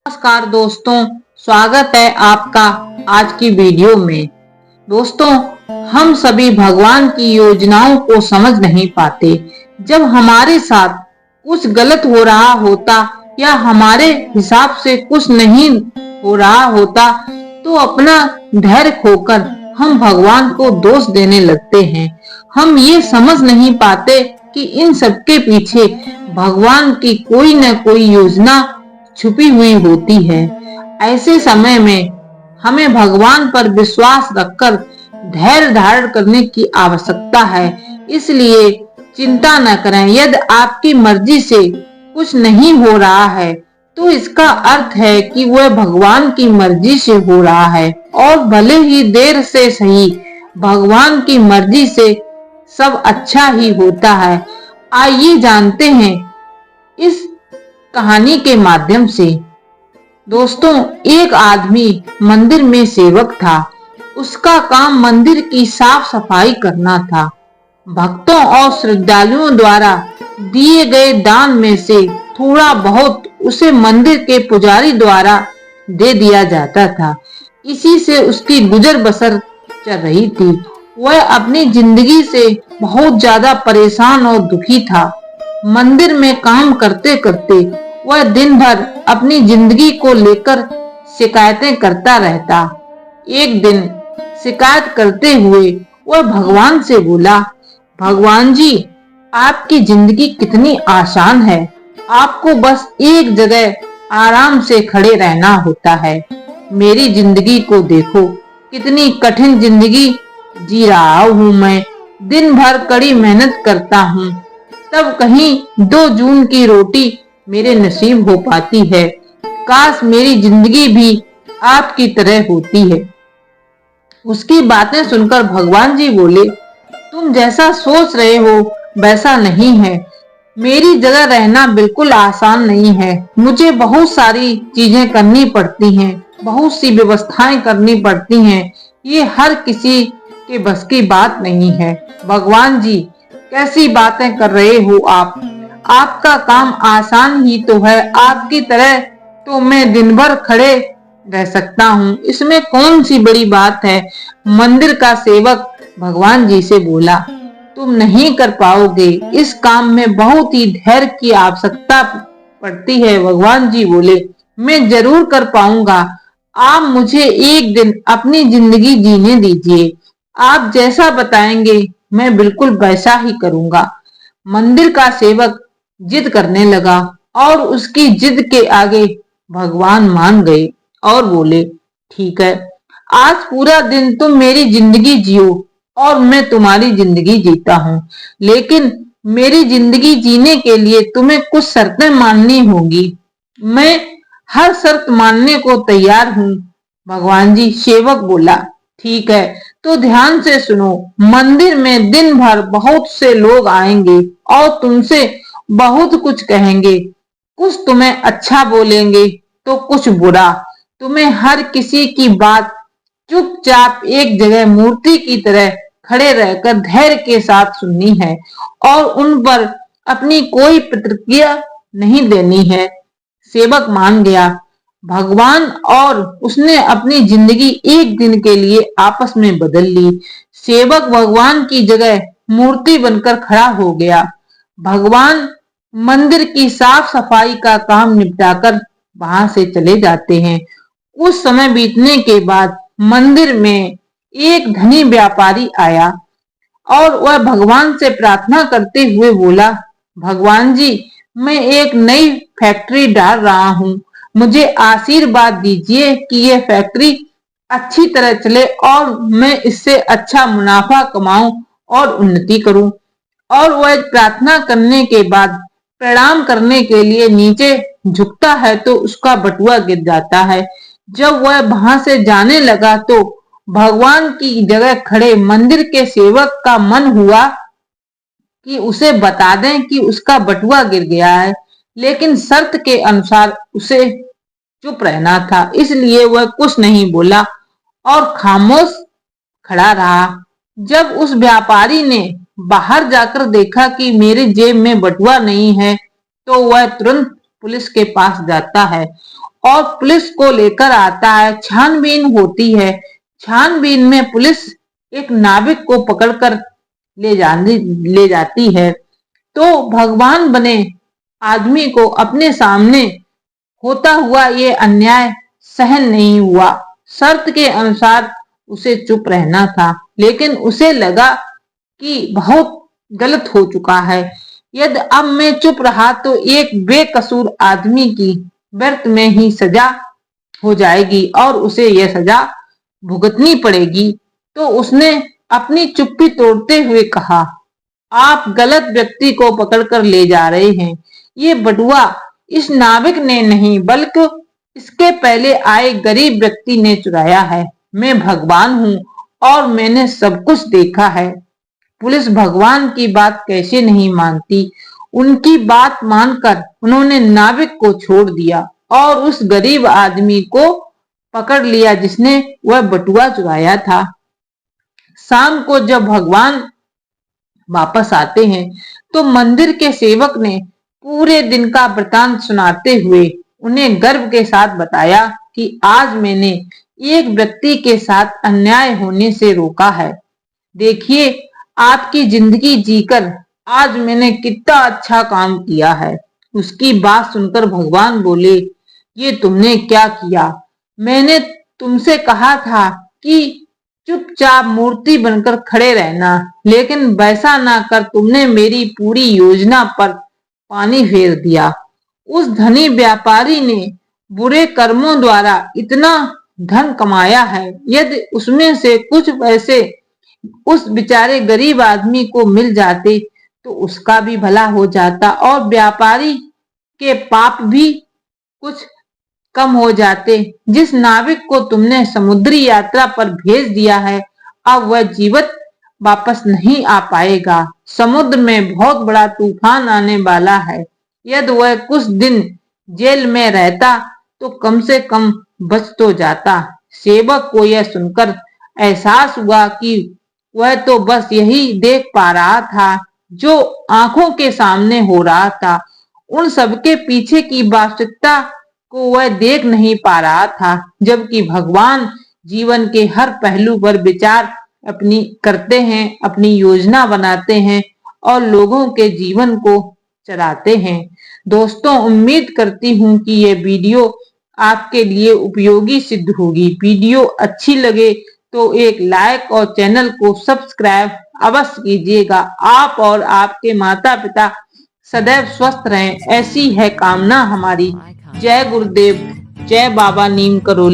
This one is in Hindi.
नमस्कार दोस्तों, स्वागत है आपका आज की वीडियो में। दोस्तों, हम सभी भगवान की योजनाओं को समझ नहीं पाते। जब हमारे साथ कुछ गलत हो रहा होता या हमारे हिसाब से कुछ नहीं हो रहा होता तो अपना धैर्य खोकर हम भगवान को दोष देने लगते हैं। हम ये समझ नहीं पाते कि इन सबके पीछे भगवान की कोई न कोई योजना छुपी हुई होती है। ऐसे समय में हमें भगवान पर विश्वास रखकर धैर्य धारण करने की आवश्यकता है। इसलिए चिंता न करें। यदि आपकी मर्जी से कुछ नहीं हो रहा है तो इसका अर्थ है कि वह भगवान की मर्जी से हो रहा है, और भले ही देर से सही, भगवान की मर्जी से सब अच्छा ही होता है। आइए जानते हैं इस कहानी के माध्यम से। दोस्तों, एक आदमी मंदिर में सेवक था। उसका काम मंदिर की साफ सफाई करना था। भक्तों और श्रद्धालुओं द्वारा दिए गए दान में से थोड़ा बहुत उसे मंदिर के पुजारी द्वारा दे दिया जाता था। इसी से उसकी गुजर बसर चल रही थी। वह अपनी जिंदगी से बहुत ज्यादा परेशान और दुखी था। मंदिर में काम करते करते वह दिन भर अपनी जिंदगी को लेकर शिकायतें करता रहता। एक दिन शिकायत करते हुए वह भगवान से बोला, भगवान जी, आपकी जिंदगी कितनी आसान है। आपको बस एक जगह आराम से खड़े रहना होता है। मेरी जिंदगी को देखो, कितनी कठिन जिंदगी जी रहा हूँ मैं। दिन भर कड़ी मेहनत करता हूँ, तब कहीं 2 जून की रोटी मेरे नसीब हो पाती है। काश मेरी जिंदगी भी आपकी तरह होती है। उसकी बातें सुनकर भगवान जी बोले, तुम जैसा सोच रहे हो वैसा नहीं है। मेरी जगह रहना बिल्कुल आसान नहीं है। मुझे बहुत सारी चीजें करनी पड़ती हैं, बहुत सी व्यवस्थाएं करनी पड़ती हैं। ये हर किसी के बस की बात नहीं है। भगवान जी, कैसी बातें कर रहे हो आप? आपका काम आसान ही तो है। आपकी तरह तो मैं दिन भर खड़े रह सकता हूँ, इसमें कौन सी बड़ी बात है? मंदिर का सेवक भगवान जी से बोला, तुम नहीं कर पाओगे। इस काम में बहुत ही धैर्य की आवश्यकता पड़ती है। भगवान जी बोले, मैं जरूर कर पाऊंगा। आप मुझे एक दिन अपनी जिंदगी जीने दीजिए। आप जैसा बताएंगे मैं बिल्कुल वैसा ही करूंगा। मंदिर का सेवक जिद करने लगा और उसकी जिद के आगे भगवान मान गए और बोले, ठीक है, आज पूरा दिन तुम मेरी जिंदगी जियो और मैं तुम्हारी जिंदगी जीता हूँ। लेकिन मेरी जिंदगी जीने के लिए तुम्हें कुछ शर्तें माननी होगी। मैं हर शर्त मानने को तैयार हूँ। भगवान जी, सेवक बोला, ठीक है, तो ध्यान से सुनो। मंदिर में दिन भर बहुत से लोग आएंगे और तुमसे बहुत कुछ कहेंगे। कुछ तुम्हें अच्छा बोलेंगे तो कुछ बुरा। तुम्हें हर किसी की बात चुपचाप एक जगह मूर्ति की तरह खड़े रहकर धैर्य के साथ सुननी है और उन पर अपनी कोई प्रतिक्रिया नहीं देनी है। सेवक मान गया। भगवान और उसने अपनी जिंदगी एक दिन के लिए आपस में बदल ली। सेवक भगवान की जगह मूर्ति बनकर खड़ा हो गया। भगवान मंदिर की साफ सफाई का काम निपटाकर वहां से चले जाते हैं। कुछ समय बीतने के बाद मंदिर में एक धनी व्यापारी आया और वह भगवान से प्रार्थना करते हुए बोला, भगवान जी, मैं एक नई फैक्ट्री डाल रहा हूँ। मुझे आशीर्वाद दीजिए कि यह फैक्ट्री अच्छी तरह चले और मैं इससे अच्छा मुनाफा कमाऊं और उन्नति करूं। और वह प्रार्थना करने के बाद प्रणाम करने के लिए नीचे झुकता है तो उसका बटुआ गिर जाता है। जब वह वहां से जाने लगा तो भगवान की जगह खड़े मंदिर के सेवक का मन हुआ कि उसे बता दें कि उसका बटुआ गिर गया है, लेकिन शर्त के अनुसार उसे चुप रहना था। इसलिए वह कुछ नहीं बोला और खामोश खड़ा रहा। जब उस व्यापारी ने बाहर जाकर देखा कि मेरे जेब में बटुआ नहीं है तो वह तुरंत पुलिस के पास जाता है और पुलिस को लेकर आता है। छानबीन होती है। छानबीन में पुलिस एक नाविक को पकड़कर ले जाती है। तो भगवान बने आदमी को अपने सामने होता हुआ ये अन्याय सहन नहीं हुआ। शर्त के अनुसार उसे चुप रहना था, लेकिन उसे लगा कि बहुत गलत हो चुका है। यदि अब मैं चुप रहा तो एक बेकसूर आदमी की व्यर्थ में ही सजा हो जाएगी और उसे यह सजा भुगतनी पड़ेगी। तो उसने अपनी चुप्पी तोड़ते हुए कहा, आप गलत व्यक्ति को पकड़कर ले जा रहे हैं। ये बटुआ इस नाविक ने नहीं, बल्कि इसके पहले आए गरीब व्यक्ति ने चुराया है। मैं भगवान हूँ और मैंने सब कुछ देखा है। पुलिस भगवान की बात कैसे नहीं मानती। उनकी बात मानकर उन्होंने नाविक को छोड़ दिया और उस गरीब आदमी को पकड़ लिया जिसने वह बटुआ चुराया था। शाम को जब भगवान वापस आते हैं तो मंदिर के सेवक ने पूरे दिन का वृतांत सुनाते हुए उन्हें गर्व के साथ बताया कि आज मैंने एक व्यक्ति के साथ अन्याय होने से रोका है। देखिए, आपकी जिंदगी जीकर आज मैंने कितना अच्छा काम किया है। उसकी बात सुनकर भगवान बोले, ये तुमने क्या किया? मैंने तुमसे कहा था कि चुपचाप मूर्ति बनकर खड़े रहना, लेकिन वैसा ना कर तुमने मेरी पूरी योजना पर पानी फेर दिया। उस धनी व्यापारी ने बुरे कर्मों द्वारा इतना धन कमाया है, यदि उसमें से कुछ पैसे उस बेचारे गरीब आदमी को मिल जाते तो उसका भी भला हो जाता और व्यापारी के पाप भी कुछ कम हो जाते। जिस नाविक को तुमने समुद्री यात्रा पर भेज दिया है, अब वह जीवित वापस नहीं आ पाएगा। समुद्र में बहुत बड़ा तूफान आने वाला है। यदि वह कुछ दिन जेल में रहता तो कम से कम बच तो जाता। सेवक को यह सुनकर एहसास हुआ कि वह तो बस यही देख पा रहा था जो आंखों के सामने हो रहा था। उन सबके पीछे की वास्तविकता को वह देख नहीं पा रहा था, जबकि भगवान जीवन के हर पहलू पर विचार अपनी करते हैं, अपनी योजना बनाते हैं और लोगों के जीवन को चलाते हैं। दोस्तों, उम्मीद करती हूँ कि यह वीडियो आपके लिए उपयोगी सिद्ध होगी। वीडियो अच्छी लगे तो एक लाइक और चैनल को सब्सक्राइब अवश्य कीजिएगा। आप और आपके माता पिता सदैव स्वस्थ रहें, ऐसी है कामना हमारी। जय गुरुदेव, जय बाबा नीम करोली।